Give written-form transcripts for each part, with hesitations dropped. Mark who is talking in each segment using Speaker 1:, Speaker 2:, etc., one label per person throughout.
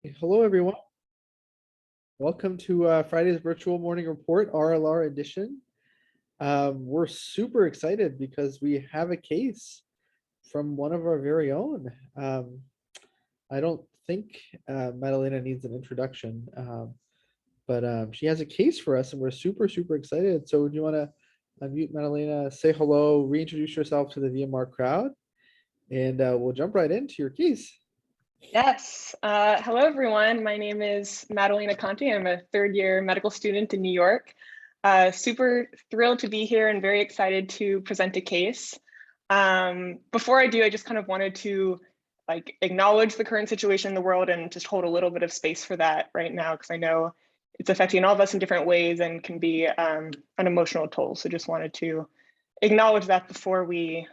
Speaker 1: Hello, everyone. Welcome to Friday's Virtual Morning Report, RLR edition. We're super excited because we have a case from one of our very own. I don't think Madalena needs an introduction, but she has a case for us and we're super excited. So do you want to unmute Madalena, say hello, reintroduce yourself to the VMR crowd, and we'll jump right into your case.
Speaker 2: Yes. Hello, everyone. My name is Madalena Conti. I'm a third-year medical student in New York. Super thrilled to be here and very excited to present a case. Before I do, I just kind of wanted to acknowledge the current situation in the world and just hold a little bit of space for that right now, because I know it's affecting all of us in different ways and can be an emotional toll. So just wanted to acknowledge that before we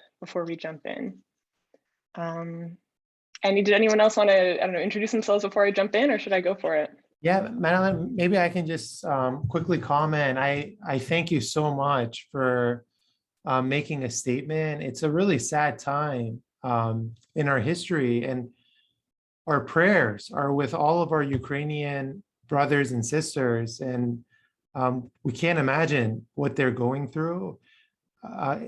Speaker 2: jump in. And did anyone else want to, I don't know, introduce themselves before I jump in, or should I go for it?
Speaker 3: Yeah, Madeline, maybe I can just quickly comment. I thank you so much for making a statement. It's a really sad time in our history, and our prayers are with all of our Ukrainian brothers and sisters, and we can't imagine what they're going through.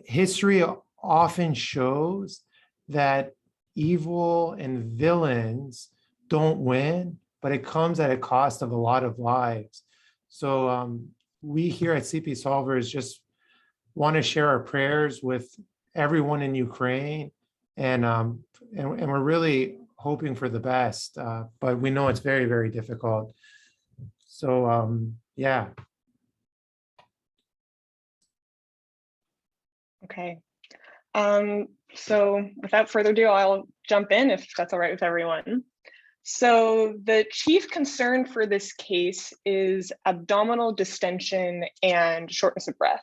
Speaker 3: History often shows that evil and villains don't win, but it comes at a cost of a lot of lives. So we here at CP Solvers just want to share our prayers with everyone in Ukraine, and we're really hoping for the best, but we know it's very difficult. So yeah.
Speaker 2: Okay. So without further ado, I'll jump in if that's all right with everyone. So the chief concern for this case is abdominal distension and shortness of breath.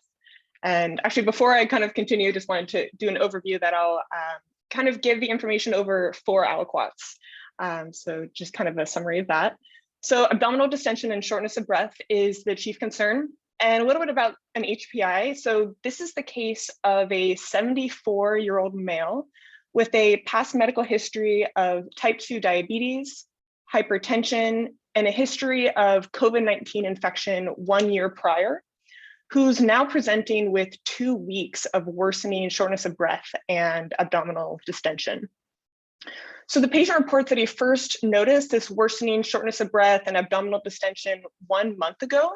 Speaker 2: And actually, before I kind of continue, just wanted to do an overview that I'll kind of give the information over 4 aliquots. So just kind of a summary of that. So abdominal distension and shortness of breath is the chief concern. And a little bit about an HPI. So this is the case of a 74-year-old male with a past medical history of type 2 diabetes, hypertension, and a history of COVID-19 infection 1 year prior, who's now presenting with 2 weeks of worsening shortness of breath and abdominal distension. So the patient reports that he first noticed this worsening shortness of breath and abdominal distension 1 month ago,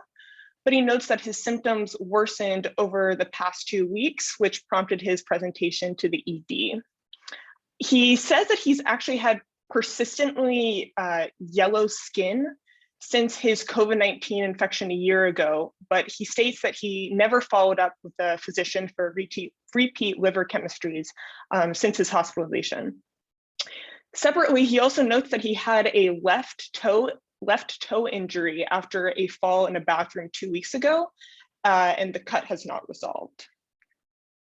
Speaker 2: but he notes that his symptoms worsened over the past 2 weeks, which prompted his presentation to the ED. He says that he's actually had persistently yellow skin since his COVID-19 infection 1 year ago, but he states that he never followed up with a physician for repeat liver chemistries since his hospitalization. Separately, he also notes that he had a left toe injury after a fall in a bathroom 2 weeks ago, and the cut has not resolved.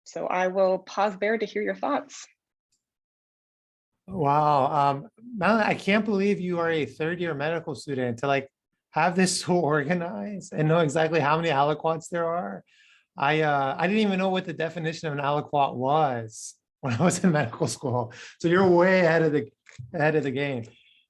Speaker 2: So I will pause there to hear your thoughts.
Speaker 3: Wow, Madeline, I can't believe you are a third-year medical student to have this so organized and know exactly how many aliquots there are. I didn't even know what the definition of an aliquot was when I was in medical school. So you're way ahead of the game.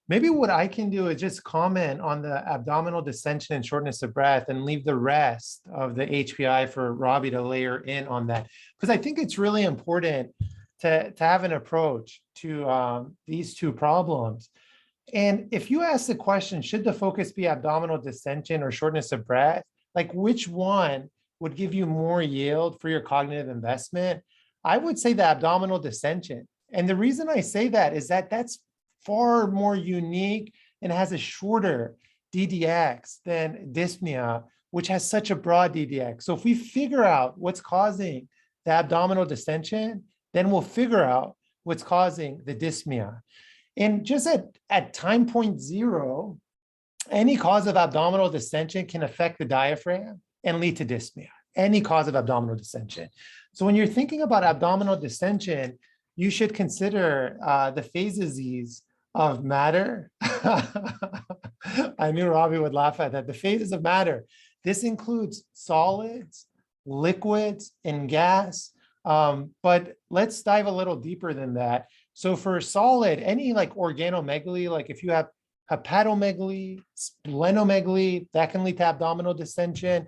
Speaker 3: Maybe what I can do is just comment on the abdominal distension and shortness of breath and leave the rest of the HPI for Robbie to layer in on that, because I think it's really important to have an approach to these 2 problems. And if you ask the question, should the focus be abdominal distension or shortness of breath, which one would give you more yield for your cognitive investment? I would say the abdominal distension. And the reason I say that is that that's far more unique and has a shorter DDX than dyspnea, which has such a broad DDX. So if we figure out what's causing the abdominal distension, then we'll figure out what's causing the dyspnea. And just at time point 0, any cause of abdominal distension can affect the diaphragm and lead to dyspnea, any cause of abdominal distension. So when you're thinking about abdominal distension, you should consider the phases of matter. I knew Robbie would laugh at that. The phases of matter. This includes solids, liquids, and gas. But let's dive a little deeper than that. So for solid, any organomegaly, if you have hepatomegaly, splenomegaly, that can lead to abdominal distension.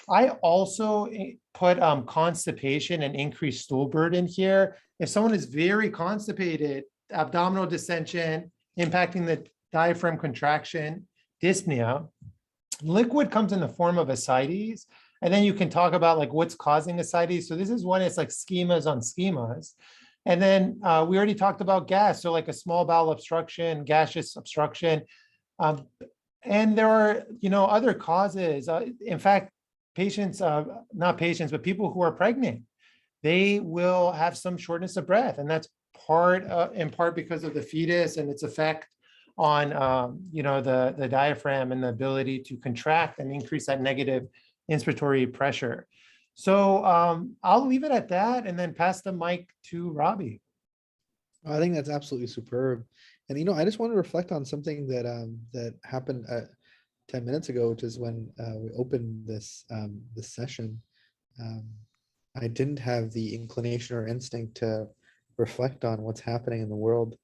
Speaker 3: I also put constipation and increased stool burden here. If someone is very constipated, abdominal distension impacting the diaphragm contraction, dyspnea, liquid comes in the form of ascites. And then you can talk about like what's causing ascites. So this is one, it's like schemas on schemas. And then we already talked about gas. So like a small bowel obstruction, gaseous obstruction. And there are, other causes. In fact, patients, not patients, but people who are pregnant, they will have some shortness of breath. And that's in part because of the fetus and its effect on, the diaphragm and the ability to contract and increase that negative inspiratory pressure. So I'll leave it at that and then pass the mic to Robbie.
Speaker 1: I think that's absolutely superb. And I just want to reflect on something that happened 10 minutes ago, which is when we opened this session. I didn't have the inclination or instinct to reflect on what's happening in the world.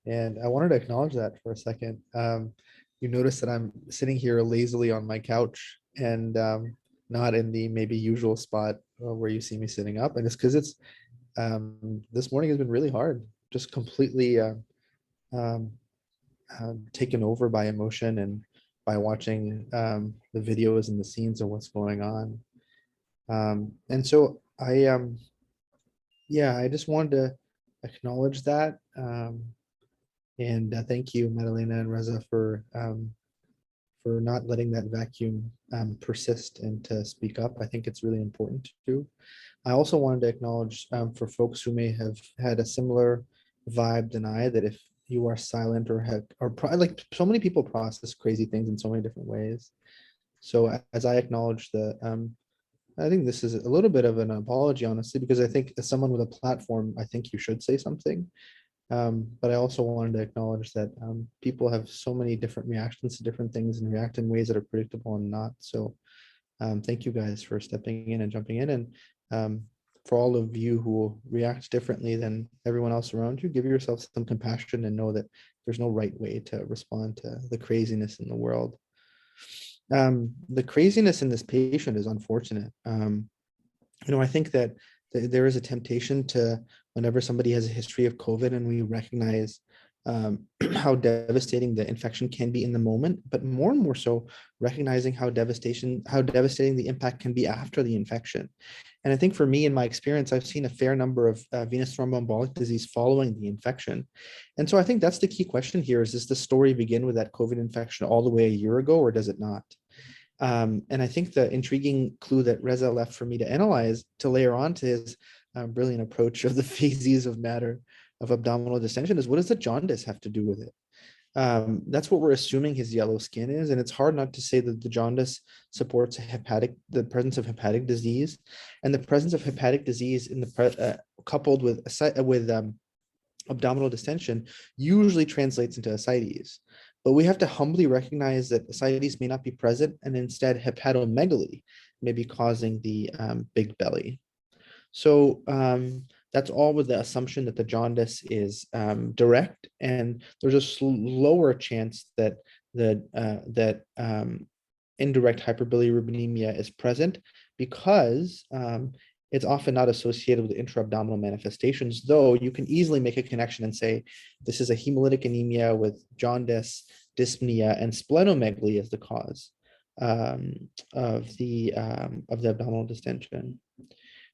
Speaker 1: And I wanted to acknowledge that for a second. You notice that I'm sitting here lazily on my couch and not in the maybe usual spot where you see me sitting up. And it's because it's this morning has been really hard, just completely taken over by emotion and by watching the videos and the scenes of what's going on. And so I just wanted to acknowledge that. And thank you, Madalena and Reza, for not letting that vacuum persist and to speak up. I think it's really important to. I also wanted to acknowledge for folks who may have had a similar vibe than I, that if you are silent or like so many people process crazy things in so many different ways. So as I acknowledge I think this is a little bit of an apology, honestly, because I think as someone with a platform, I think you should say something. But I also wanted to acknowledge that people have so many different reactions to different things and react in ways that are predictable and not. So thank you guys for stepping in and jumping in. And for all of you who react differently than everyone else around you, give yourself some compassion and know that there's no right way to respond to the craziness in the world. The craziness in this patient is unfortunate. I think that there is a temptation to, whenever somebody has a history of COVID and we recognize how devastating the infection can be in the moment, but more and more so recognizing how devastating the impact can be after the infection. And I think for me, in my experience, I've seen a fair number of venous thromboembolic disease following the infection. And so I think that's the key question here. Does the story begin with that COVID infection all the way a year ago, or does it not? And I think the intriguing clue that Reza left for me to analyze, to layer onto his brilliant approach of the phases of matter of abdominal distension, is what does the jaundice have to do with it? That's what we're assuming his yellow skin is. And it's hard not to say that the jaundice supports the presence of hepatic disease, and the presence of hepatic disease in coupled with abdominal distension usually translates into ascites. But we have to humbly recognize that ascites may not be present, and instead hepatomegaly may be causing the big belly. So that's all with the assumption that the jaundice is direct, and there's a lower chance that indirect hyperbilirubinemia is present, because it's often not associated with intra-abdominal manifestations, though you can easily make a connection and say this is a hemolytic anemia with jaundice, dyspnea, and splenomegaly as the cause of the abdominal distension.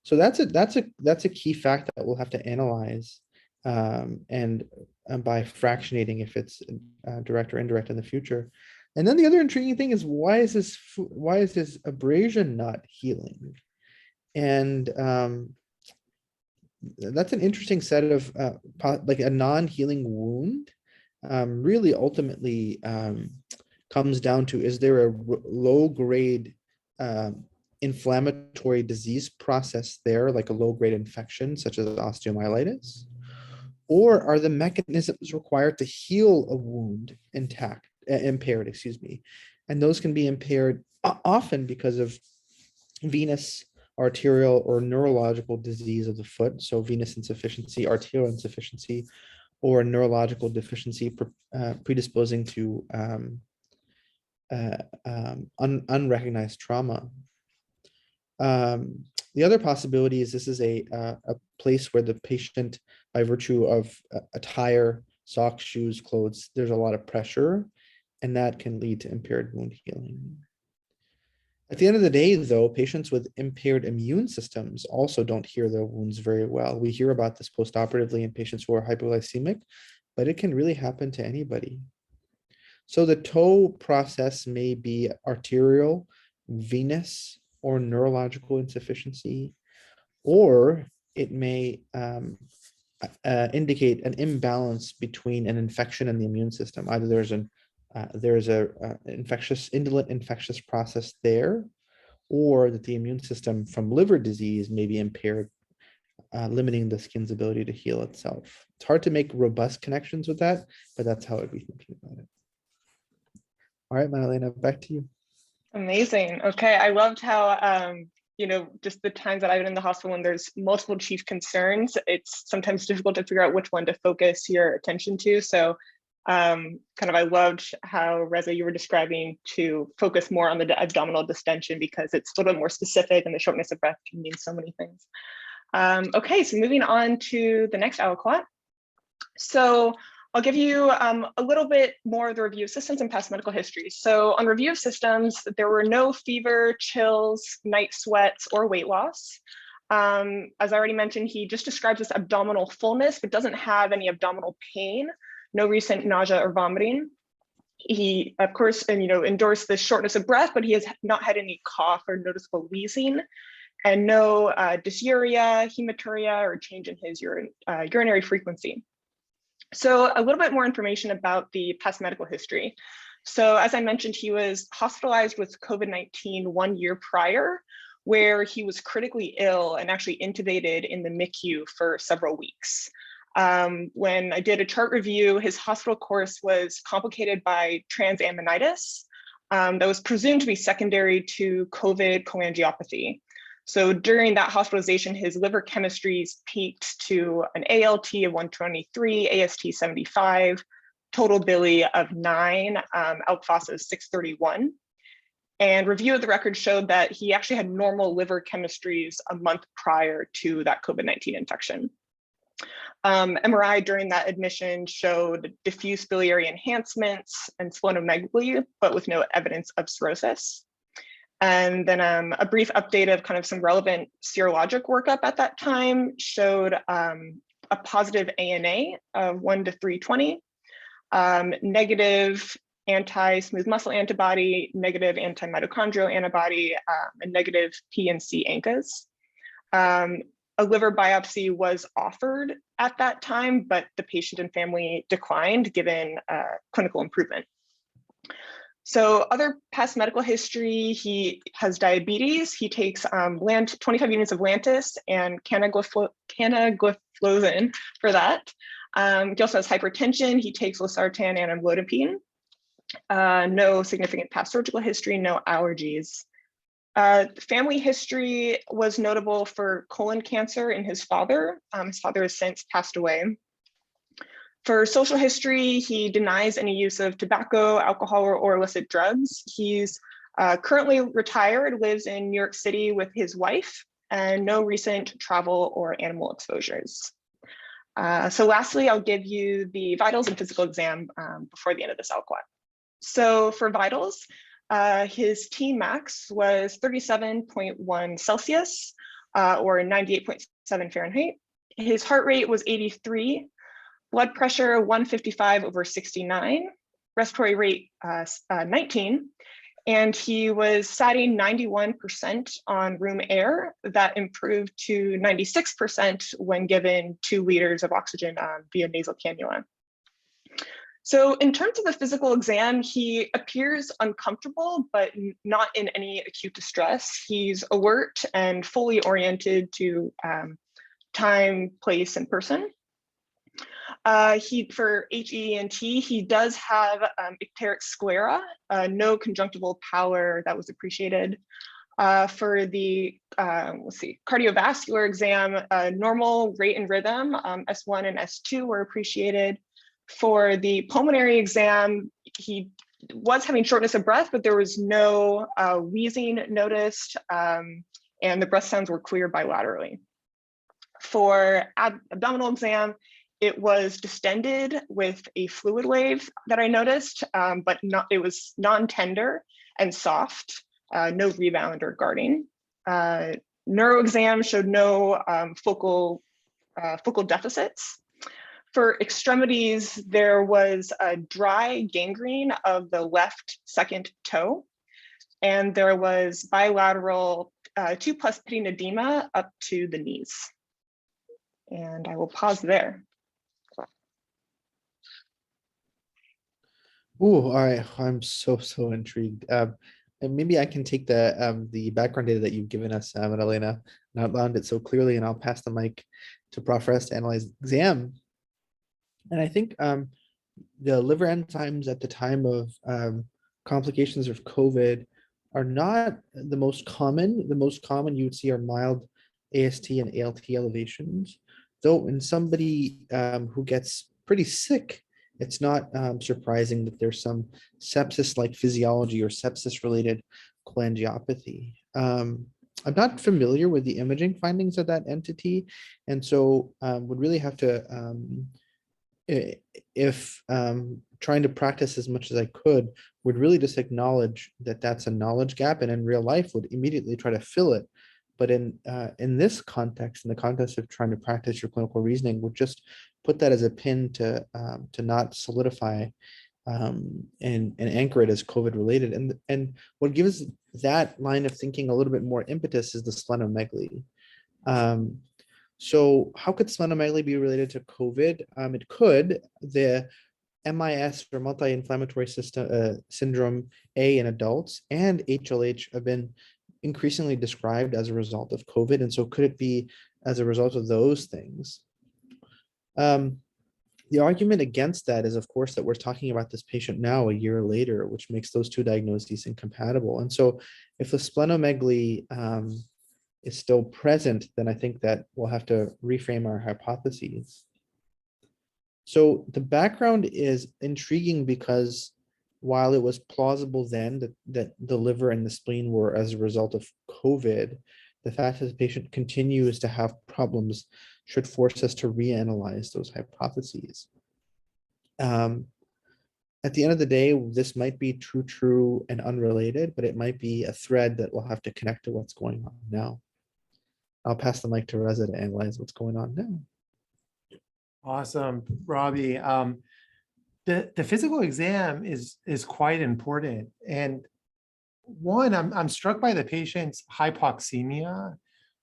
Speaker 1: So that's a key fact that we'll have to analyze, and by fractionating if it's direct or indirect in the future. And then the other intriguing thing is, why is this abrasion not healing? And that's an interesting set of like a non-healing wound. Really, ultimately, comes down to, is there a low-grade inflammatory disease process there, like a low-grade infection such as osteomyelitis, or are the mechanisms required to heal a wound impaired, and those can be impaired often because of venous, arterial, or neurological disease of the foot, so venous insufficiency, arterial insufficiency, or neurological deficiency predisposing to unrecognized trauma. The other possibility is this is a place where the patient, by virtue of attire, socks, shoes, clothes, there's a lot of pressure, and that can lead to impaired wound healing. At the end of the day, though, patients with impaired immune systems also don't heal their wounds very well. We hear about this postoperatively in patients who are hypoglycemic, but it can really happen to anybody. So the toe process may be arterial, venous, or neurological insufficiency, or it may indicate an imbalance between an infection and the immune system. Either there's a indolent infectious process there, or that the immune system from liver disease may be impaired, limiting the skin's ability to heal itself. It's hard to make robust connections with that, but that's how I'd be thinking about it. All right, Madalena, back to you.
Speaker 2: Amazing. Okay, I loved how just the times that I've been in the hospital when there's multiple chief concerns, it's sometimes difficult to figure out which one to focus your attention to. So I loved how, Reza, you were describing to focus more on the abdominal distension because it's a little bit more specific and the shortness of breath can mean so many things. Okay, so moving on to the next aliquot. So I'll give you a little bit more of the review of systems and past medical history. So on review of systems, there were no fever, chills, night sweats, or weight loss. As I already mentioned, he just describes this abdominal fullness, but doesn't have any abdominal pain, no recent nausea or vomiting. He, of course, endorsed the shortness of breath, but he has not had any cough or noticeable wheezing, and no dysuria, hematuria, or change in his urinary frequency. So a little bit more information about the past medical history. So as I mentioned, he was hospitalized with COVID-19 1 year prior, where he was critically ill and actually intubated in the MICU for several weeks. When I did a chart review, his hospital course was complicated by transaminitis that was presumed to be secondary to COVID cholangiopathy. So during that hospitalization, his liver chemistries peaked to an ALT of 123, AST 75, total bili of 9, alk phos of 631. And review of the record showed that he actually had normal liver chemistries a month prior to that COVID-19 infection. MRI during that admission showed diffuse biliary enhancements and splenomegaly, but with no evidence of cirrhosis. And then a brief update of kind of some relevant serologic workup at that time showed a positive ANA of 1 to 320, negative anti-smooth muscle antibody, negative anti-mitochondrial antibody, and negative P and C ANCAs. A liver biopsy was offered at that time, but the patient and family declined given clinical improvement. So other past medical history, he has diabetes. He takes 25 units of Lantus and canagliflozin for that. He also has hypertension. He takes losartan and amlodipine. No significant past surgical history, no allergies. Family history was notable for colon cancer in his father. His father has since passed away. For social history, he denies any use of tobacco, alcohol, or illicit drugs. He's currently retired, lives in New York City with his wife, and no recent travel or animal exposures. So lastly, I'll give you the vitals and physical exam before the end of this aliquot. So for vitals, his T max was 37.1 Celsius or 98.7 Fahrenheit. His heart rate was 83. Blood pressure 155/69, respiratory rate 19, and he was satting 91% on room air. That improved to 96% when given 2 liters of oxygen via nasal cannula. So in terms of the physical exam, he appears uncomfortable, but not in any acute distress. He's alert and fully oriented to time, place, and person. For HENT, he does have icteric sclera, no conjunctival pallor that was appreciated. For the let's see, cardiovascular exam, normal rate and rhythm, S1 and S2 were appreciated. For the pulmonary exam, he was having shortness of breath, but there was no wheezing noticed, and the breath sounds were clear bilaterally. For abdominal exam, it was distended with a fluid wave that I noticed, but it was non-tender and soft, no rebound or guarding. Neuro exam showed no focal deficits. For extremities, there was a dry gangrene of the left second toe, and there was bilateral 2+ pitting edema up to the knees. And I will pause there.
Speaker 1: Oh, all right. I'm so intrigued. And maybe I can take the background data that you've given us, Madalena, and outlined it so clearly, and I'll pass the mic to Prof. Rest to analyze the exam. And I think the liver enzymes at the time of complications of COVID are not the most common. The most common you would see are mild AST and ALT elevations. Though in somebody who gets pretty sick, it's not surprising that there's some sepsis-like physiology or sepsis-related cholangiopathy. I'm not familiar with the imaging findings of that entity, and so would really have to, if trying to practice as much as I could, would really just acknowledge that that's a knowledge gap, and in real life would immediately try to fill it. But in this context, in the context of trying to practice your clinical reasoning, would just put that as a pin to not solidify and anchor it as COVID related. And what gives that line of thinking a little bit more impetus is the splenomegaly. So how could splenomegaly be related to COVID? It could. The MIS or multi-inflammatory system syndrome A in adults and HLH have been increasingly described as a result of COVID. And so could it be as a result of those things? The argument against that is, of course, that we're talking about this patient now a year later, which makes those two diagnoses incompatible. And so if the splenomegaly is still present, then I think that we'll have to reframe our hypotheses. So the background is intriguing because while it was plausible then that the liver and the spleen were as a result of COVID, the fact that the patient continues to have problems should force us to reanalyze those hypotheses. At the end of the day, this might be true and unrelated, but it might be a thread that we'll have to connect to what's going on now. I'll pass the mic to Reza to analyze what's going on now.
Speaker 3: Awesome, Robbie. The physical exam is quite important. And one, I'm struck by the patient's hypoxemia,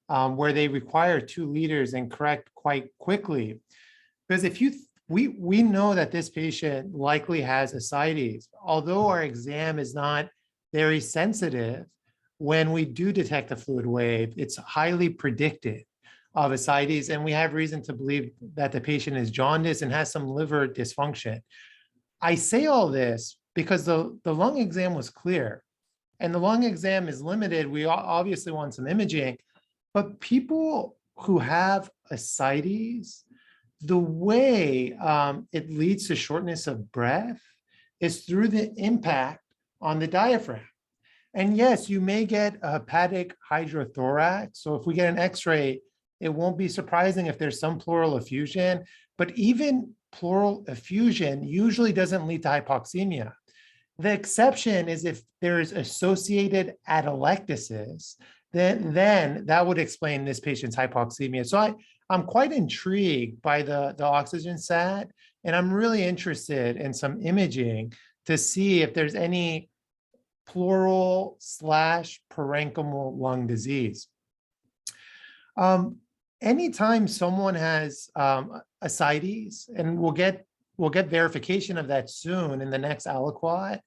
Speaker 3: where they require 2 liters and correct quite quickly. Because if we know that this patient likely has ascites, although our exam is not very sensitive, when we do detect a fluid wave, it's highly predictive of ascites, and we have reason to believe that the patient is jaundiced and has some liver dysfunction. I say all this because the lung exam was clear, and the lung exam is limited. We obviously want some imaging, but people who have ascites, the way it leads to shortness of breath is through the impact on the diaphragm. And yes, you may get a hepatic hydrothorax. So if we get an X-ray, it won't be surprising if there's some pleural effusion, but even pleural effusion usually doesn't lead to hypoxemia. The exception is if there is associated atelectasis, then that would explain this patient's hypoxemia. So I'm quite intrigued by the oxygen sat, and I'm really interested in some imaging to see if there's any pleural/parenchymal lung disease. Anytime someone has ascites, and we'll get verification of that soon in the next aliquot,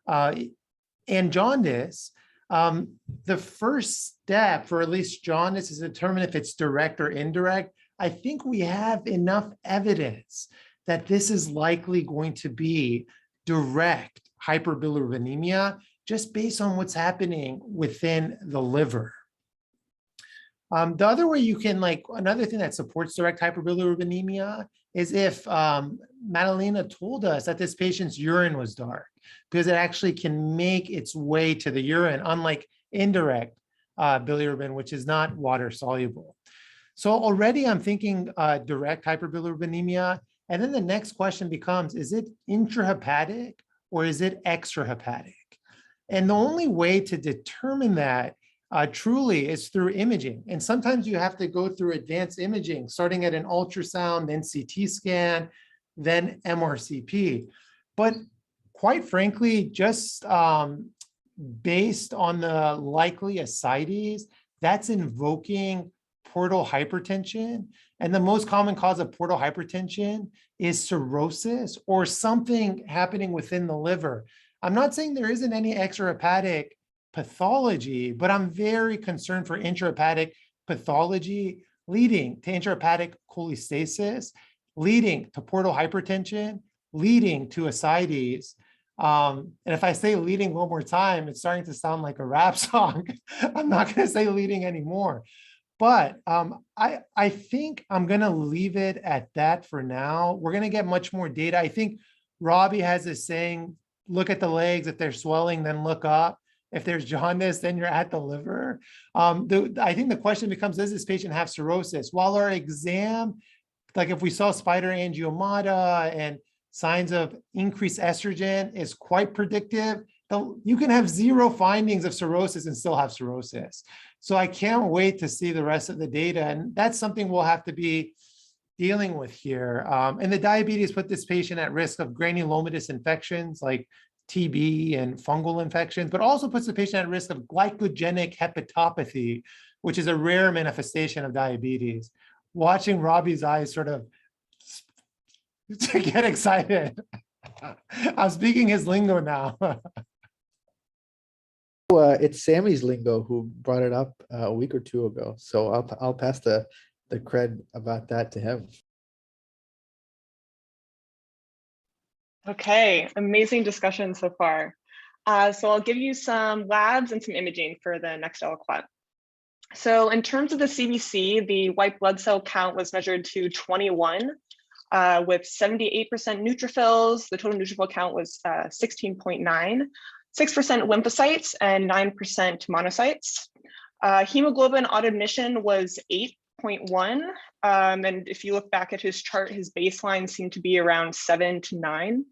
Speaker 3: and jaundice, the first step for at least jaundice is to determine if it's direct or indirect. I think we have enough evidence that this is likely going to be direct hyperbilirubinemia, just based on what's happening within the liver. The other way you can, another thing that supports direct hyperbilirubinemia is if Madalena told us that this patient's urine was dark, because it actually can make its way to the urine, unlike indirect bilirubin, which is not water soluble. So already I'm thinking direct hyperbilirubinemia. And then the next question becomes, is it intrahepatic or is it extrahepatic? And the only way to determine that truly is through imaging. And sometimes you have to go through advanced imaging, starting at an ultrasound, then CT scan, then MRCP. But quite frankly, just based on the likely ascites, that's invoking portal hypertension. And the most common cause of portal hypertension is cirrhosis or something happening within the liver. I'm not saying there isn't any extrahepatic pathology, but I'm very concerned for intrahepatic pathology leading to intrahepatic cholestasis, leading to portal hypertension, leading to ascites. And if I say leading one more time, it's starting to sound like a rap song. I'm not going to say leading anymore. But I think I'm going to leave it at that for now. We're going to get much more data. I think Robbie has this saying, look at the legs. If they're swelling, then look up. If there's jaundice, then you're at the liver. I think the question becomes, does this patient have cirrhosis? While our exam, like if we saw spider angiomata and signs of increased estrogen is quite predictive, you can have zero findings of cirrhosis and still have cirrhosis. So I can't wait to see the rest of the data. And that's something we'll have to be dealing with here. And the diabetes put this patient at risk of granulomatous infections like TB and fungal infections, but also puts the patient at risk of glycogenic hepatopathy, which is a rare manifestation of diabetes. Watching Robbie's eyes sort of get excited. I'm speaking his lingo now.
Speaker 1: It's Sammy's lingo who brought it up a week or two ago. So I'll pass the cred about that to him.
Speaker 2: Okay, amazing discussion so far. So I'll give you some labs and some imaging for the next aliquot. So in terms of the CBC, the white blood cell count was measured to 21 with 78% neutrophils. The total neutrophil count was 16.9, 6% lymphocytes and 9% monocytes. Hemoglobin autoadmission was 8.1. And if you look back at his chart, his baseline seemed to be around 7 to 9.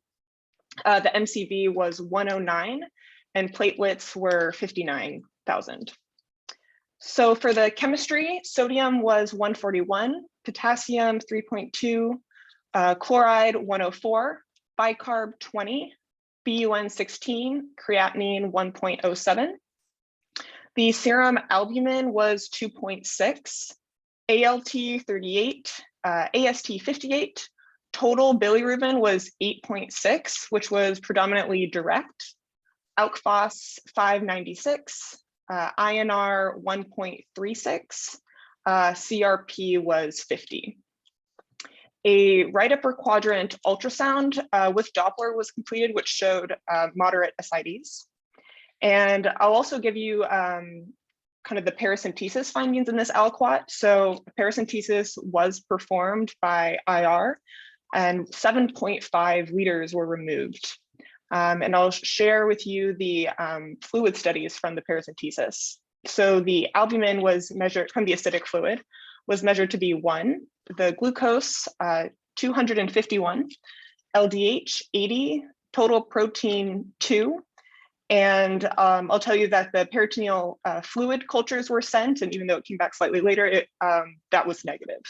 Speaker 2: The MCV was 109 and platelets were 59,000. So for the chemistry, sodium was 141, potassium 3.2, chloride 104, bicarb 20, BUN 16, creatinine 1.07. The serum albumin was 2.6, ALT 38, AST 58. Total bilirubin was 8.6, which was predominantly direct. ALK Phos 596, INR 1.36, CRP was 50. A right upper quadrant ultrasound with Doppler was completed, which showed moderate ascites. And I'll also give you kind of the paracentesis findings in this aliquot. So paracentesis was performed by IR and 7.5 liters were removed. And I'll share with you the fluid studies from the paracentesis. So the albumin was measured from the acidic fluid, was measured to be 1, the glucose 251, LDH 80, total protein 2. And I'll tell you that the peritoneal fluid cultures were sent, and even though it came back slightly later, that was negative.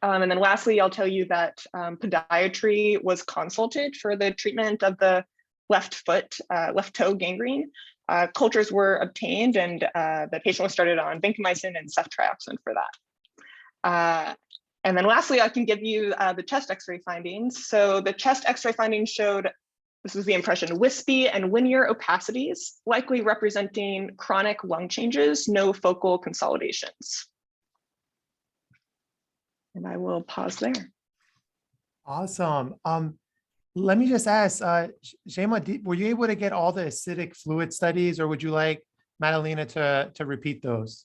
Speaker 2: And then lastly, I'll tell you that podiatry was consulted for the treatment of the left foot, left toe gangrene. Cultures were obtained and the patient was started on vancomycin and ceftriaxone for that. And then lastly, I can give you the chest x-ray findings. So the chest x-ray findings showed, this was the impression, wispy and linear opacities, likely representing chronic lung changes, no focal consolidations. And I will pause there.
Speaker 3: Awesome. Let me just ask, Shema, were you able to get all the acidic fluid studies, or would you like Madalena to repeat those?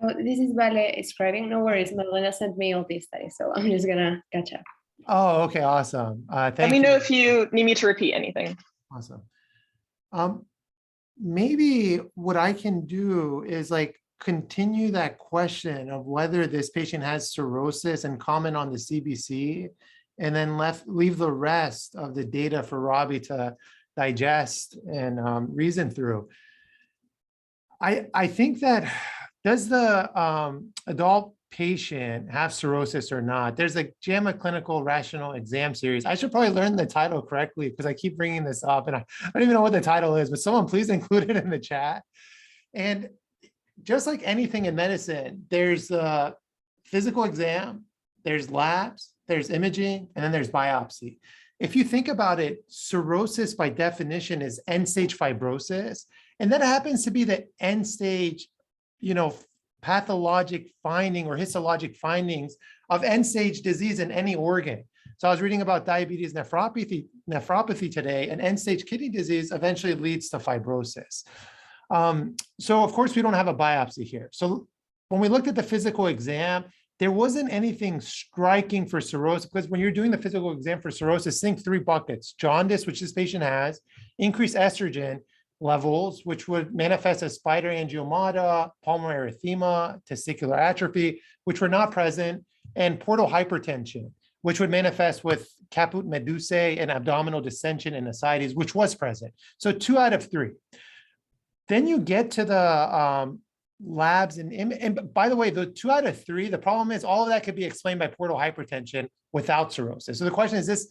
Speaker 4: Oh, this is Vale scribing. No worries. Madalena sent me all these studies, so I'm just gonna catch up.
Speaker 3: Oh, okay, awesome.
Speaker 2: Let
Speaker 3: Thank
Speaker 2: me
Speaker 3: you.
Speaker 2: know if you need me to repeat anything.
Speaker 3: Awesome. Maybe what I can do is like continue that question of whether this patient has cirrhosis and comment on the CBC, and then leave the rest of the data for Robbie to digest and reason through. I think that, does the adult patient have cirrhosis or not? There's a JAMA clinical rational exam series. I should probably learn the title correctly because I keep bringing this up and I don't even know what the title is, but someone please include it in the chat. And just like anything in medicine, there's a physical exam, there's labs, there's imaging, and then there's biopsy. If you think about it, cirrhosis by definition is end-stage fibrosis, and that happens to be the end-stage, pathologic finding or histologic findings of end-stage disease in any organ. So I was reading about diabetes nephropathy today, and end-stage kidney disease eventually leads to fibrosis. So of course we don't have a biopsy here. So when we looked at the physical exam, there wasn't anything striking for cirrhosis, because when you're doing the physical exam for cirrhosis, think 3 buckets: jaundice, which this patient has, increased estrogen levels, which would manifest as spider angiomata, pulmonary erythema, testicular atrophy, which were not present, and portal hypertension, which would manifest with caput medusae and abdominal distension and ascites, which was present. So 2 out of 3. Then you get to the labs, and by the way, the 2 out of 3, the problem is all of that could be explained by portal hypertension without cirrhosis. So the question is this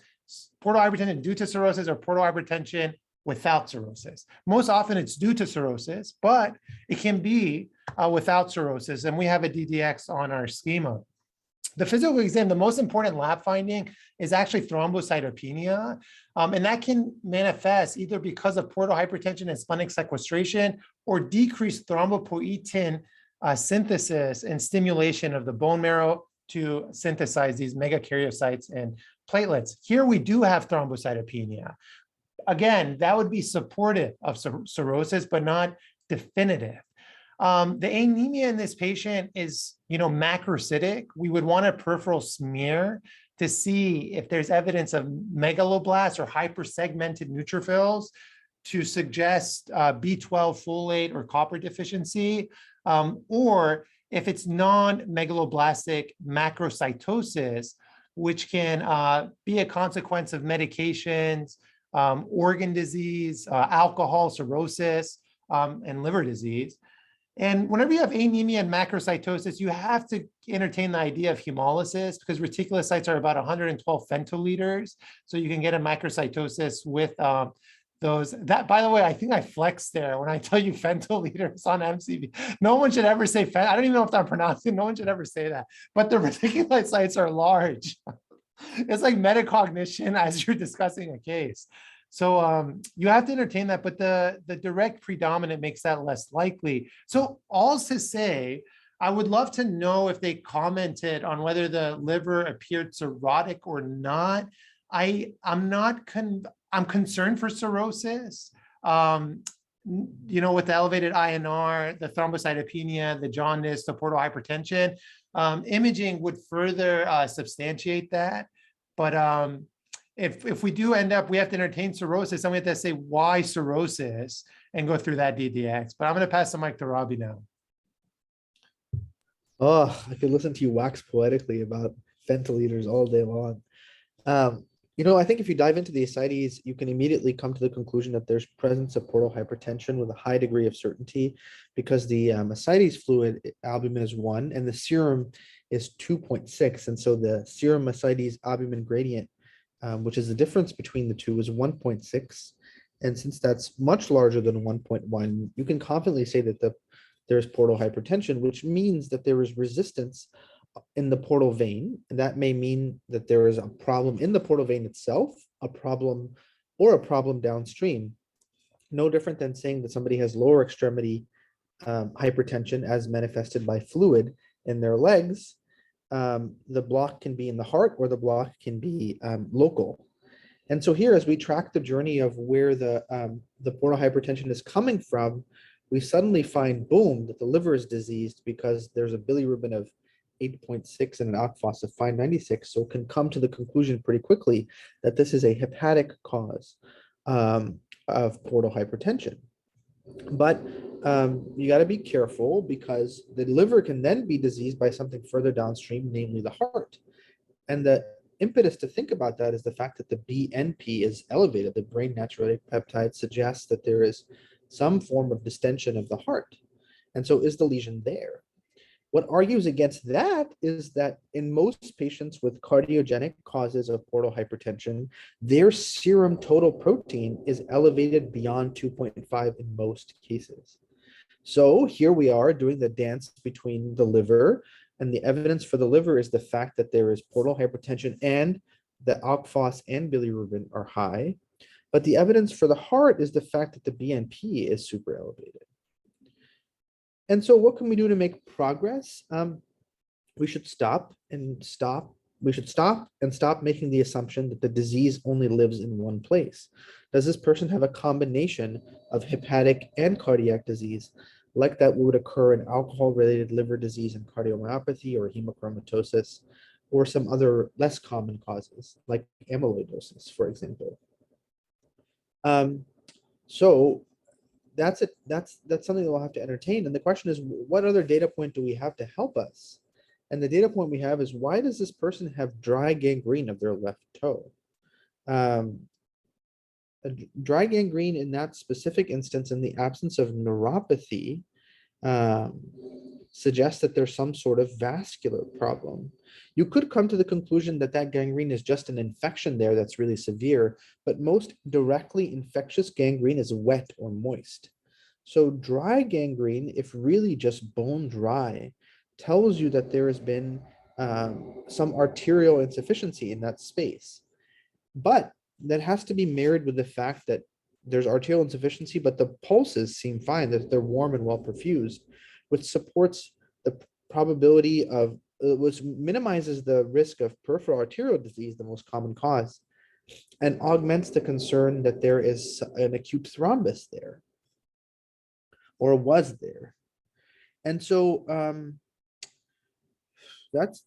Speaker 3: portal hypertension due to cirrhosis or portal hypertension without cirrhosis? Most often it's due to cirrhosis, but it can be without cirrhosis. And we have a DDX on our schema. The physical exam, the most important lab finding is actually thrombocytopenia. And that can manifest either because of portal hypertension and splenic sequestration or decreased thrombopoietin synthesis and stimulation of the bone marrow to synthesize these megakaryocytes and platelets. Here we do have thrombocytopenia. Again, that would be supportive of cirrhosis, but not definitive. The anemia in this patient is, macrocytic. We would want a peripheral smear to see if there's evidence of megaloblasts or hypersegmented neutrophils to suggest B12, folate, or copper deficiency, or if it's non-megaloblastic macrocytosis, which can be a consequence of medications, organ disease, alcohol, cirrhosis, and liver disease. And whenever you have anemia and macrocytosis, you have to entertain the idea of hemolysis, because reticulocytes are about 112 femtoliters. So you can get a macrocytosis with those. That, by the way, I think I flexed there when I tell you femtoliters on MCV. No one should ever say, I don't even know if I'm pronouncing, no one should ever say that. But the reticulocytes are large. It's like metacognition as you're discussing a case. So you have to entertain that, but the direct predominant makes that less likely. So all to say, I would love to know if they commented on whether the liver appeared cirrhotic or not. I'm concerned for cirrhosis. With the elevated INR, the thrombocytopenia, the jaundice, the portal hypertension. Imaging would further substantiate that. But if we do end up, we have to entertain cirrhosis, and we have to say why cirrhosis and go through that DDX. But I'm going to pass the mic to Robbie now.
Speaker 1: Oh, I could listen to you wax poetically about ventilators all day long. I think if you dive into the ascites, you can immediately come to the conclusion that there's presence of portal hypertension with a high degree of certainty, because the ascites fluid albumin is 1 and the serum is 2.6. And so the serum ascites albumin gradient, which is the difference between the two, is 1.6. And since that's much larger than 1.1, you can confidently say that there's portal hypertension, which means that there is resistance in the portal vein. And that may mean that there is a problem in the portal vein itself, a problem downstream. No different than saying that somebody has lower extremity hypertension as manifested by fluid in their legs. The block can be in the heart, or the block can be local. And so here, as we track the journey of where the portal hypertension is coming from, we suddenly find, boom, that the liver is diseased because there's a bilirubin of 8.6 and an alk phos of 596. So can come to the conclusion pretty quickly that this is a hepatic cause of portal hypertension. But you got to be careful because the liver can then be diseased by something further downstream, namely the heart. And the impetus to think about that is the fact that the BNP is elevated. The brain natriuretic peptide suggests that there is some form of distension of the heart. And so is the lesion there? What argues against that is that in most patients with cardiogenic causes of portal hypertension, their serum total protein is elevated beyond 2.5 in most cases. So here we are doing the dance between the liver, and the evidence for the liver is the fact that there is portal hypertension and the alk phos and bilirubin are high. But the evidence for the heart is the fact that the BNP is super elevated. And so what can we do to make progress? We should stop and stop making the assumption that the disease only lives in one place. Does this person have a combination of hepatic and cardiac disease, like that would occur in alcohol-related liver disease and cardiomyopathy or hemochromatosis, or some other less common causes, like amyloidosis, for example? So that's it. That's something that we'll have to entertain. And the question is, what other data point do we have to help us? And the data point we have is, why does this person have dry gangrene of their left toe? Dry gangrene in that specific instance, in the absence of neuropathy, suggests that there's some sort of vascular problem. You could come to the conclusion that that gangrene is just an infection there that's really severe, but most directly infectious gangrene is wet or moist. So dry gangrene, if really just bone dry, tells you that there has been some arterial insufficiency in that space. But that has to be married with the fact that there's arterial insufficiency, but the pulses seem fine, that they're warm and well perfused, which supports the probability of, which minimizes the risk of peripheral arterial disease, the most common cause, and augments the concern that there is an acute thrombus there, or was there. And so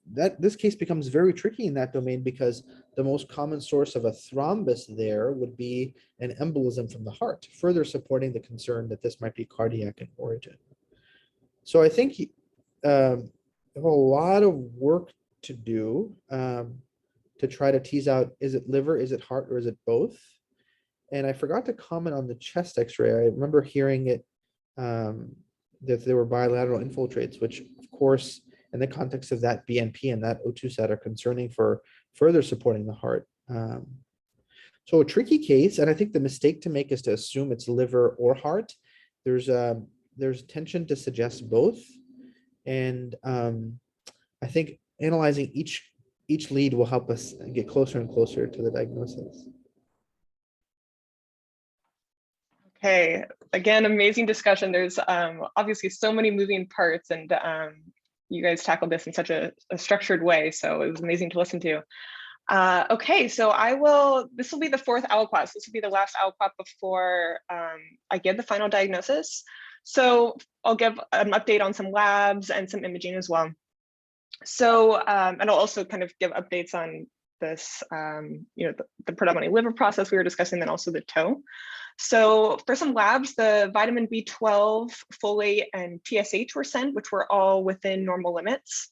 Speaker 1: this case becomes very tricky in that domain, because the most common source of a thrombus there would be an embolism from the heart, further supporting the concern that this might be cardiac in origin. So I think have a lot of work to do to try to tease out, is it liver, is it heart, or is it both? And I forgot to comment on the chest x-ray. I remember hearing it, that there were bilateral infiltrates, which of course, in the context of that BNP and that O2 set, are concerning for further supporting the heart. So a tricky case, and I think the mistake to make is to assume it's liver or heart. There's tension to suggest both. And I think analyzing each lead will help us get closer and closer to the diagnosis.
Speaker 2: Okay, again, amazing discussion. There's obviously so many moving parts, and you guys tackled this in such a structured way, so it was amazing to listen to. Okay, so this will be the fourth aliquot. This will be the last aliquot before I give the final diagnosis. So I'll give an update on some labs and some imaging as well. So, and I'll also kind of give updates on this, the predominantly liver process we were discussing, then also the toe. So for some labs, the vitamin B12, folate, and TSH were sent, which were all within normal limits.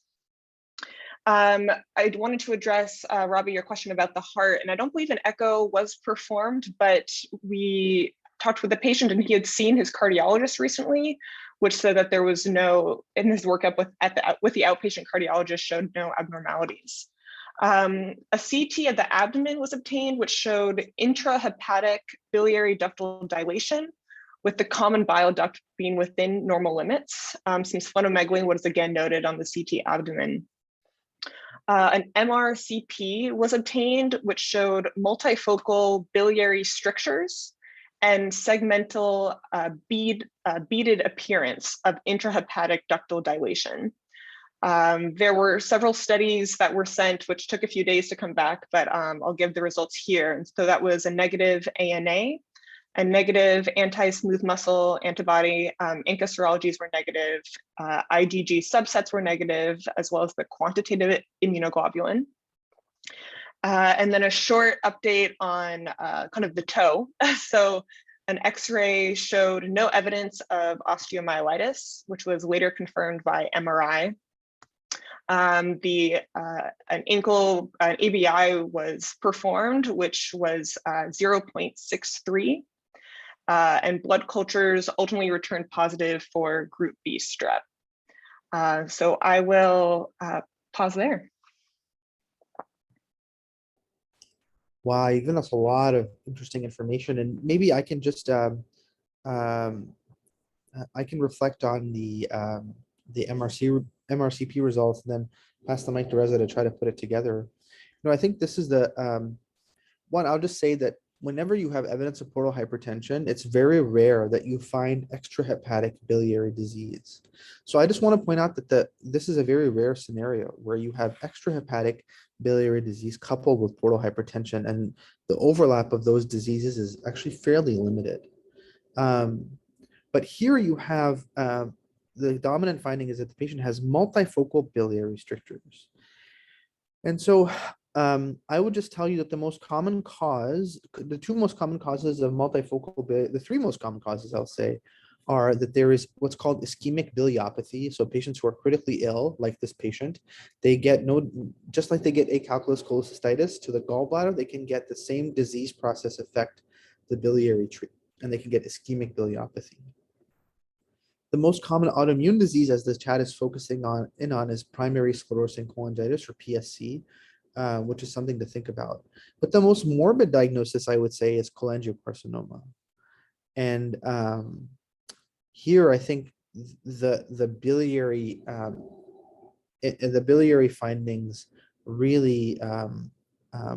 Speaker 2: I wanted to address, Robbie, your question about the heart, and I don't believe an echo was performed, but we talked with the patient and he had seen his cardiologist recently, which said that there was no, in his workup with the outpatient cardiologist, showed no abnormalities. A CT of the abdomen was obtained, which showed intrahepatic biliary ductal dilation, with the common bile duct being within normal limits. Some splenomegaly was again noted on the CT abdomen. An MRCP was obtained, which showed multifocal biliary strictures and segmental beaded appearance of intrahepatic ductal dilation. There were several studies that were sent, which took a few days to come back, but I'll give the results here. And so that was a negative ANA, a negative anti-smooth muscle antibody. ANCA serologies were negative, IgG subsets were negative, as well as the quantitative immunoglobulin. And then a short update on kind of the toe. So an X-ray showed no evidence of osteomyelitis, which was later confirmed by MRI. An ankle ABI was performed, which was 0.63, and blood cultures ultimately returned positive for group B strep. So I will pause there.
Speaker 1: Wow, you've given us a lot of interesting information, and maybe I can just I can reflect on the MRCP results and then pass the mic to Reza to try to put it together. I think this is the one. I'll just say that whenever you have evidence of portal hypertension, it's very rare that you find extrahepatic biliary disease. So I just want to point out that this is a very rare scenario where you have extrahepatic biliary disease coupled with portal hypertension, and the overlap of those diseases is actually fairly limited. But here you have the dominant finding is that the patient has multifocal biliary strictures. And so I would just tell you that the most common cause, the two most common causes of multifocal, the three most common causes, I'll say, are that there is what's called ischemic biliopathy. So patients who are critically ill, like this patient, they get just like they get acalculous cholecystitis to the gallbladder, they can get the same disease process affect the biliary tree, and they can get ischemic biliopathy. The most common autoimmune disease, as the chat is focusing on is primary sclerosing cholangitis, or PSC, which is something to think about. But the most morbid diagnosis, I would say, is cholangiocarcinoma. And here, I think the biliary findings really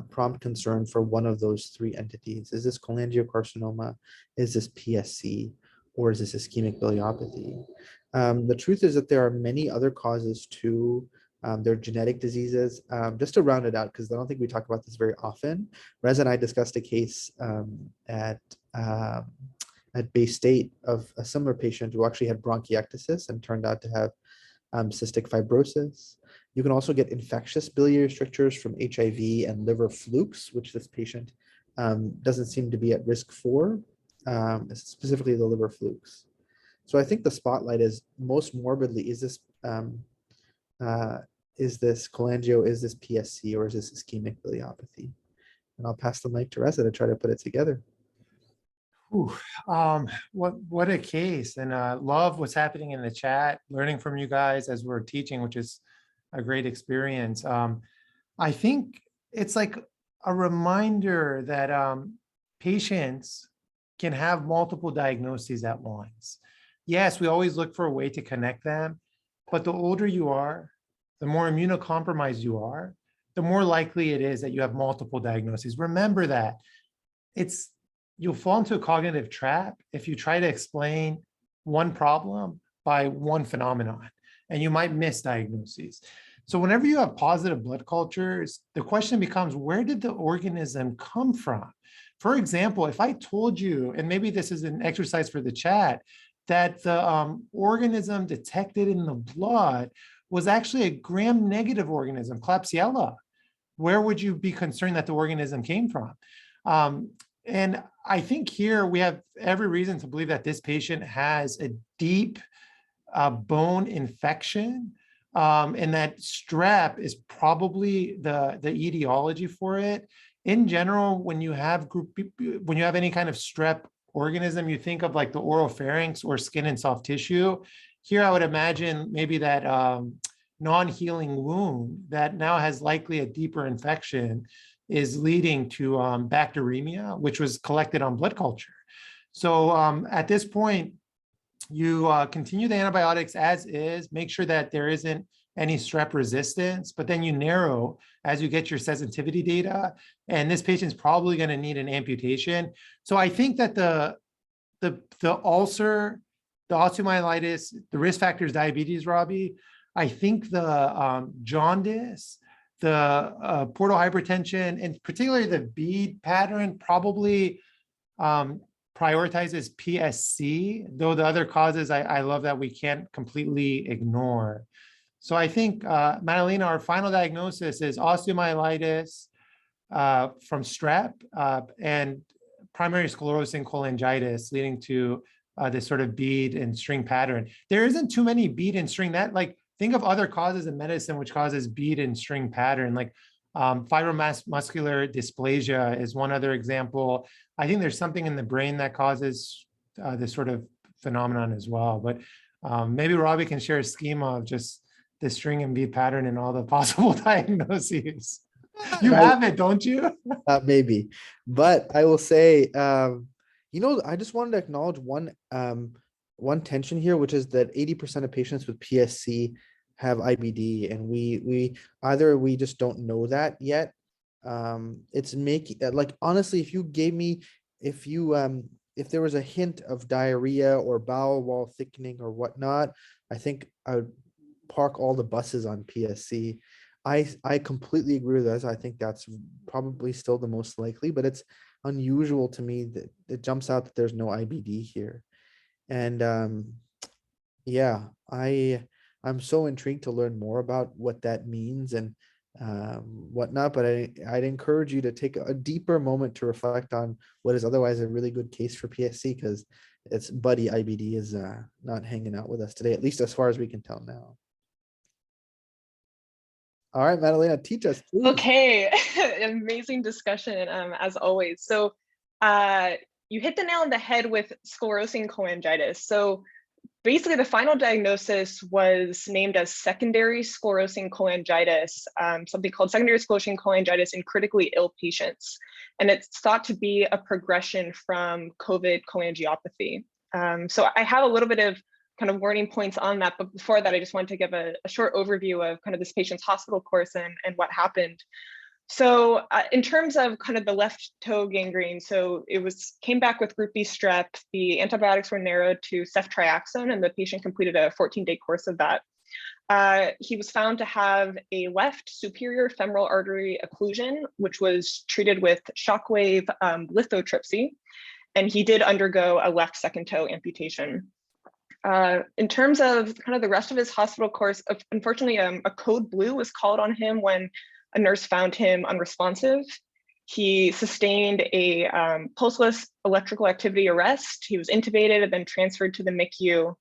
Speaker 1: prompt concern for one of those three entities. Is this cholangiocarcinoma? Is this PSC? Or is this ischemic biliopathy? The truth is that there are many other causes too. There are genetic diseases. Just to round it out, because I don't think we talk about this very often, Reza and I discussed a case at Bay State of a similar patient who actually had bronchiectasis and turned out to have cystic fibrosis. You can also get infectious biliary strictures from HIV and liver flukes, which this patient doesn't seem to be at risk for, specifically the liver flukes. So I think the spotlight is most morbidly, is this cholangio, is this PSC, or is this ischemic biliopathy? And I'll pass the mic to Reza to try to put it together.
Speaker 3: Whew. What a case, and love what's happening in the chat, learning from you guys as we're teaching, which is a great experience. I think it's like a reminder that patients can have multiple diagnoses at once. Yes, we always look for a way to connect them, but the older you are, the more immunocompromised you are, the more likely it is that you have multiple diagnoses. Remember that. You'll fall into a cognitive trap if you try to explain one problem by one phenomenon, and you might miss diagnoses. So whenever you have positive blood cultures, the question becomes, where did the organism come from? For example, if I told you, and maybe this is an exercise for the chat, that the organism detected in the blood was actually a gram-negative organism, Klebsiella, where would you be concerned that the organism came from? And I think here we have every reason to believe that this patient has a deep bone infection, and that strep is probably the etiology for it. In general, when you have any kind of strep organism, you think of like the oropharynx or skin and soft tissue. Here, I would imagine maybe that non-healing wound that now has likely a deeper infection is leading to bacteremia, which was collected on blood culture. So at this point, you continue the antibiotics as is, make sure that there isn't any strep resistance, but then you narrow as you get your sensitivity data, and this patient's probably going to need an amputation. So I think that the ulcer, the osteomyelitis, the risk factors, diabetes, Robbie, I think the jaundice, the portal hypertension, and particularly the bead pattern probably prioritizes PSC, though the other causes I love that we can't completely ignore. So I think, Madalena, our final diagnosis is osteomyelitis from strep and primary sclerosing cholangitis leading to this sort of bead and string pattern. There isn't too many bead and string that, like, think of other causes in medicine which causes bead and string pattern, like fibromuscular dysplasia is one other example. I think there's something in the brain that causes this sort of phenomenon as well. But maybe Robbie can share a schema of just the string and bead pattern and all the possible diagnoses. You have it, don't you?
Speaker 1: Maybe, but I will say, you know, I just wanted to acknowledge one tension here, which is that 80% of patients with PSC have IBD, and we either we just don't know that yet. It's making, like, honestly, if you gave me, if there was a hint of diarrhea or bowel wall thickening or whatnot, I think I would park all the buses on PSC. I completely agree with this. I think that's probably still the most likely, but it's unusual to me that it jumps out that there's no IBD here. And yeah, I'm so intrigued to learn more about what that means and whatnot, but I'd encourage you to take a deeper moment to reflect on what is otherwise a really good case for PSC, because its buddy IBD is not hanging out with us today, at least as far as we can tell now. All right, Madalena, teach us, please.
Speaker 2: Okay, amazing discussion, as always. So you hit the nail on the head with sclerosing cholangitis. So basically, the final diagnosis was named as secondary sclerosing cholangitis, something called secondary sclerosing cholangitis in critically ill patients. And it's thought to be a progression from COVID cholangiopathy. So I have a little bit of kind of warning points on that, but before that, I just wanted to give a short overview of kind of this patient's hospital course and what happened. So in terms of kind of the left toe gangrene, so it came back with group B strep. The antibiotics were narrowed to ceftriaxone, and the patient completed a 14-day course of that. He was found to have a left superior femoral artery occlusion, which was treated with shockwave lithotripsy, and he did undergo a left second toe amputation. In terms of kind of the rest of his hospital course, unfortunately, a code blue was called on him when a nurse found him unresponsive. He sustained a pulseless electrical activity arrest. He was intubated and then transferred to the MICU.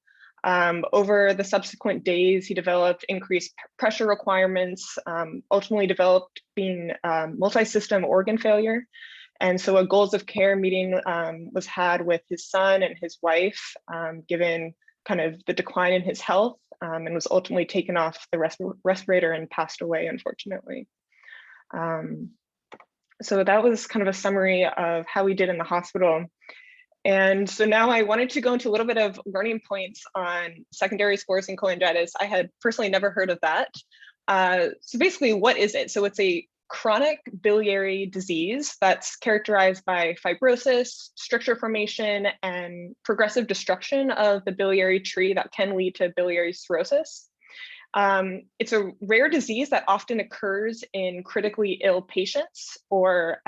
Speaker 2: Over the subsequent days, he developed increased pressure requirements, ultimately developed being multi-system organ failure. And so a goals of care meeting was had with his son and his wife, given kind of the decline in his health, and was ultimately taken off the respirator and passed away, unfortunately. So that was kind of a summary of how we did in the hospital. And so now I wanted to go into a little bit of learning points on secondary sclerosing cholangitis. I had personally never heard of that. So basically, what is it? So it's a chronic biliary disease that's characterized by fibrosis, stricture formation, and progressive destruction of the biliary tree that can lead to biliary cirrhosis. It's a rare disease that often occurs in critically ill patients or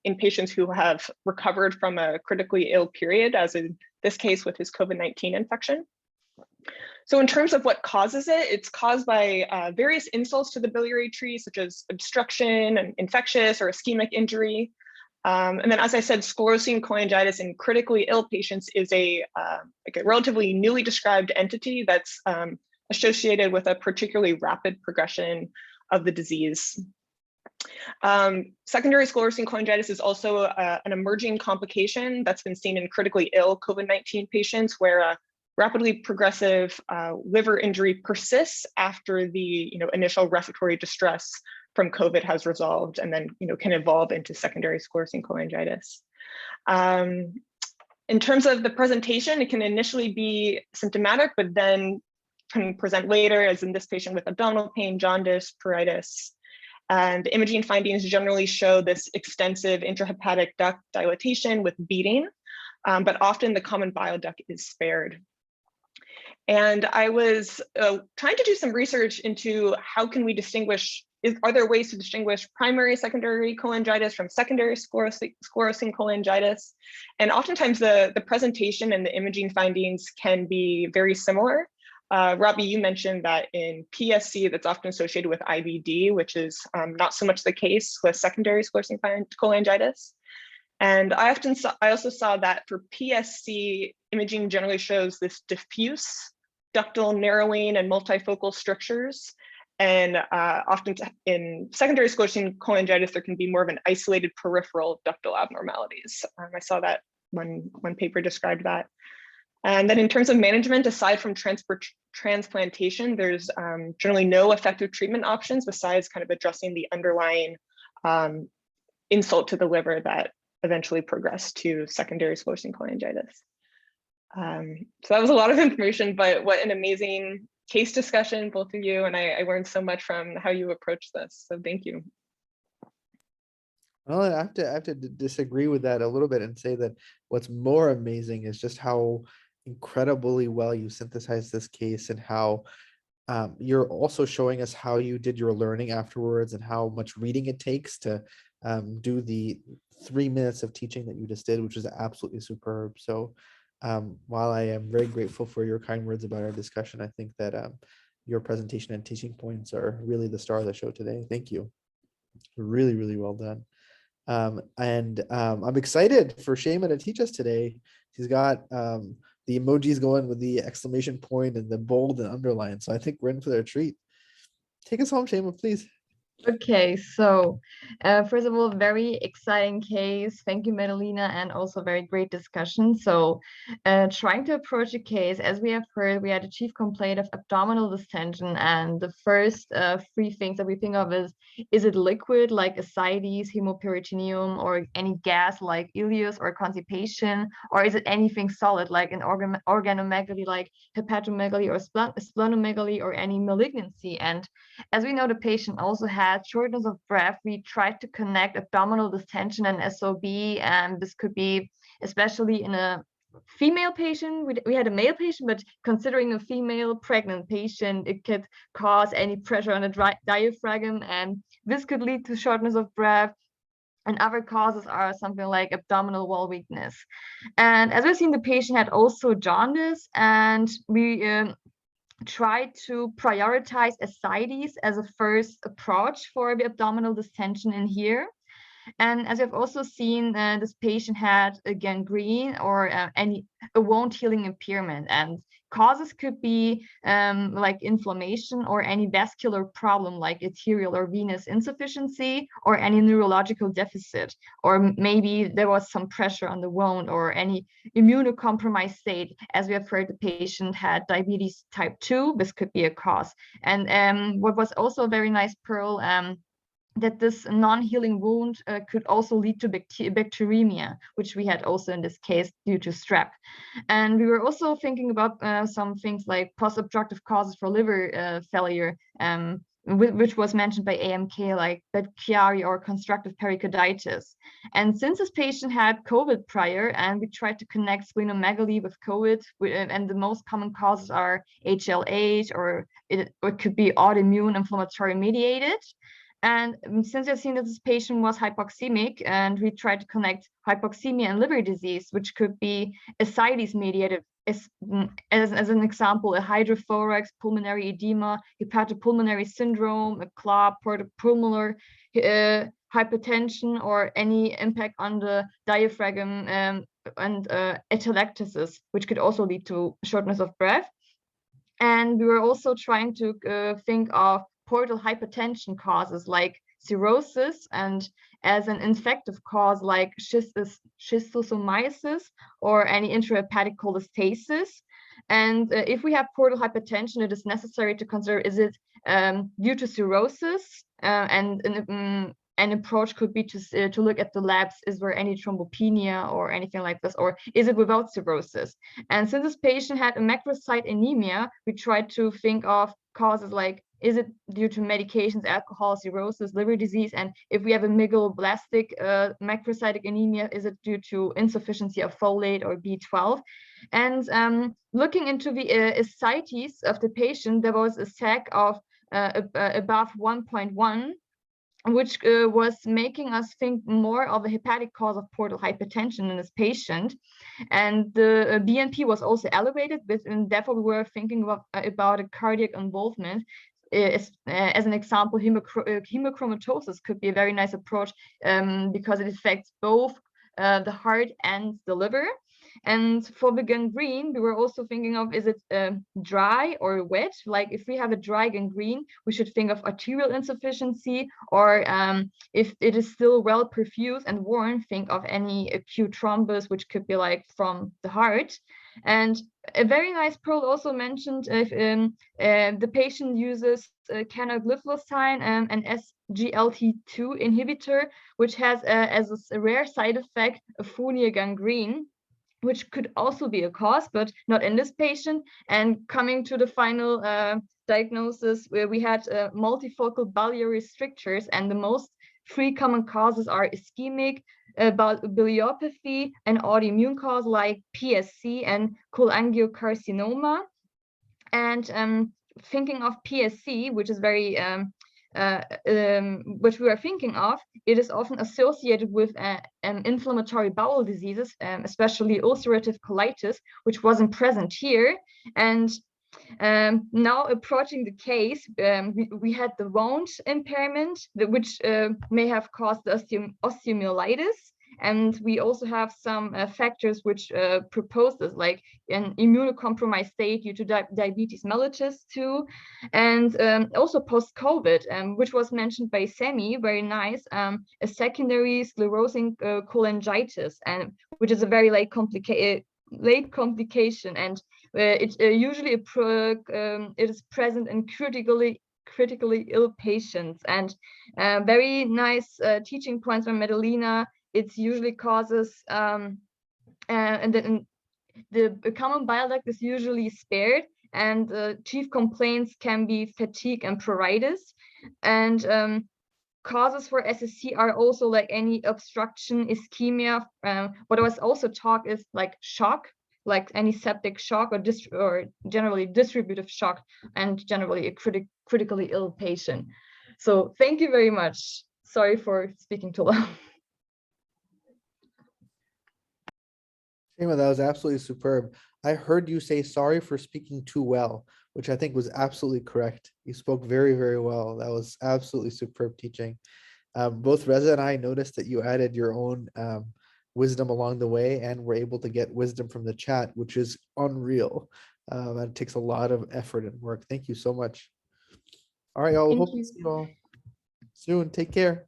Speaker 2: in patients who have recovered from a critically ill period, as in this case with his COVID-19 infection. So in terms of what causes it, it's caused by various insults to the biliary tree, such as obstruction, and infectious or ischemic injury. And then, as I said, sclerosing cholangitis in critically ill patients is like a relatively newly described entity that's associated with a particularly rapid progression of the disease. Secondary sclerosing cholangitis is also an emerging complication that's been seen in critically ill COVID-19 patients, where rapidly progressive liver injury persists after the initial respiratory distress from COVID has resolved, and then can evolve into secondary sclerosing cholangitis. In terms of the presentation, it can initially be symptomatic, but then can present later, as in this patient, with abdominal pain, jaundice, pruritus. And imaging findings generally show this extensive intrahepatic duct dilatation with beading, but often the common bile duct is spared. And I was trying to do some research into how can we distinguish, are there ways to distinguish primary secondary cholangitis from secondary sclerosing cholangitis? And oftentimes the presentation and the imaging findings can be very similar. Robbie, you mentioned that in PSC that's often associated with IBD, which is not so much the case with secondary sclerosing cholangitis. And I also saw that for PSC, imaging generally shows this diffuse ductal narrowing and multifocal strictures. And often in secondary sclerosing cholangitis, there can be more of an isolated peripheral ductal abnormalities. I saw that one paper described that. And then in terms of management, aside from transplantation, there's generally no effective treatment options besides kind of addressing the underlying insult to the liver that eventually progressed to secondary sclerosing cholangitis. So that was a lot of information, but what an amazing case discussion, both of you, and I learned so much from how you approach this, so thank you.
Speaker 1: Well, I have to disagree with that a little bit and say that what's more amazing is just how incredibly well you synthesized this case, and how you're also showing us how you did your learning afterwards and how much reading it takes to do the 3 minutes of teaching that you just did, which is absolutely superb. So while I am very grateful for your kind words about our discussion, I think that your presentation and teaching points are really the star of the show today. Thank you. Really, really well done. I'm excited for Shema to teach us today. She's got the emojis going with the exclamation point and the bold and underline. So I think we're in for a treat. Take us home, Shema, please.
Speaker 5: Okay, so first of all, very exciting case. Thank you, Madalena, and also very great discussion. So trying to approach a case, as we have heard, we had a chief complaint of abdominal distension, and the first 3 things that we think of is it liquid like ascites, hemoperineum, or any gas like ileus or constipation, or is it anything solid like an organomegaly like hepatomegaly or splenomegaly or any malignancy? And as we know, the patient also had shortness of breath. We tried to connect abdominal distension and SOB, and this could be especially in a female patient. We had a male patient, but considering a female pregnant patient, it could cause any pressure on the diaphragm, and this could lead to shortness of breath. And other causes are something like abdominal wall weakness. And as we've seen, the patient had also jaundice, and we try to prioritize ascites as a first approach for the abdominal distension in here. And as I've also seen, this patient had a gangrene or a wound healing impairment, and causes could be like inflammation or any vascular problem like arterial or venous insufficiency or any neurological deficit, or maybe there was some pressure on the wound or any immunocompromised state. As we have heard, the patient had diabetes type 2. This could be a cause. And what was also a very nice pearl, that this non-healing wound could also lead to bacteremia, which we had also in this case due to strep. And we were also thinking about some things like post-obstructive causes for liver failure, which was mentioned by AMK, like Biliary or constructive pericarditis. And since this patient had COVID prior, and we tried to connect splenomegaly with COVID, and the most common causes are HLH, or it could be autoimmune inflammatory mediated. And since I've seen that this patient was hypoxemic, and we tried to connect hypoxemia and liver disease, which could be ascites mediated, as an example, a hydrothorax, pulmonary edema, hepatopulmonary syndrome, a clot, portopulmonary hypertension, or any impact on the diaphragm and atelectasis, which could also lead to shortness of breath. And we were also trying to think of portal hypertension causes like cirrhosis, and as an infective cause like schistosomiasis or any intrahepatic cholestasis. And if we have portal hypertension, it is necessary to consider, is it due to cirrhosis? And an approach could be to look at the labs. Is there any thrombopenia or anything like this, or is it without cirrhosis? And since this patient had a macrocyte anemia, we tried to think of causes like, is it due to medications, alcohol, cirrhosis, liver disease? And if we have a megaloblastic macrocytic anemia, is it due to insufficiency of folate or B12? And looking into the ascites of the patient, there was a SAC of above 1.1, which was making us think more of a hepatic cause of portal hypertension in this patient. And the BNP was also elevated, and therefore we were thinking about a cardiac involvement. As an example, hemochromatosis could be a very nice approach because it affects both the heart and the liver. And for the gangrene, we were also thinking of, is it dry or wet? Like if we have a dry gangrene, we should think of arterial insufficiency, or if it is still well perfused and worn, think of any acute thrombus, which could be like from the heart. And a very nice pearl also mentioned if the patient uses canagliflozin, an SGLT2 inhibitor, which has as a rare side effect a fournier gangrene, which could also be a cause, but not in this patient. And coming to the final diagnosis, where we had multifocal biliary strictures, and the most three common causes are ischemic, biliopathy, and autoimmune cause like PSC and cholangiocarcinoma. And thinking of PSC, which is very which we are thinking of, it is often associated with inflammatory bowel diseases, especially ulcerative colitis, which wasn't present here. And now approaching the case, we had the wound impairment, which may have caused osteomyelitis. And we also have some factors which propose this, like an immunocompromised state due to diabetes mellitus too. And also post-COVID, which was mentioned by Semi, very nice, a secondary sclerosing cholangitis, and which is a very late complication. And it usually it is present in critically ill patients. And very nice teaching points from Medellina. It usually causes, and then the common bile duct is usually spared, and chief complaints can be fatigue and pruritus. And causes for SSC are also like any obstruction, ischemia. What I was also talk is like shock, like any septic shock, or generally distributive shock, and generally a critically ill patient. So thank you very much. Sorry for speaking too long.
Speaker 1: Shima, that was absolutely superb. I heard you say sorry for speaking too well, which I think was absolutely correct. You spoke very, very well. That was absolutely superb teaching. Both Reza and I noticed that you added your own wisdom along the way, and were able to get wisdom from the chat, which is unreal. It takes a lot of effort and work. Thank you so much. All right, y'all.
Speaker 5: Thank
Speaker 1: Hope to
Speaker 5: you.
Speaker 1: see you all soon. Take care.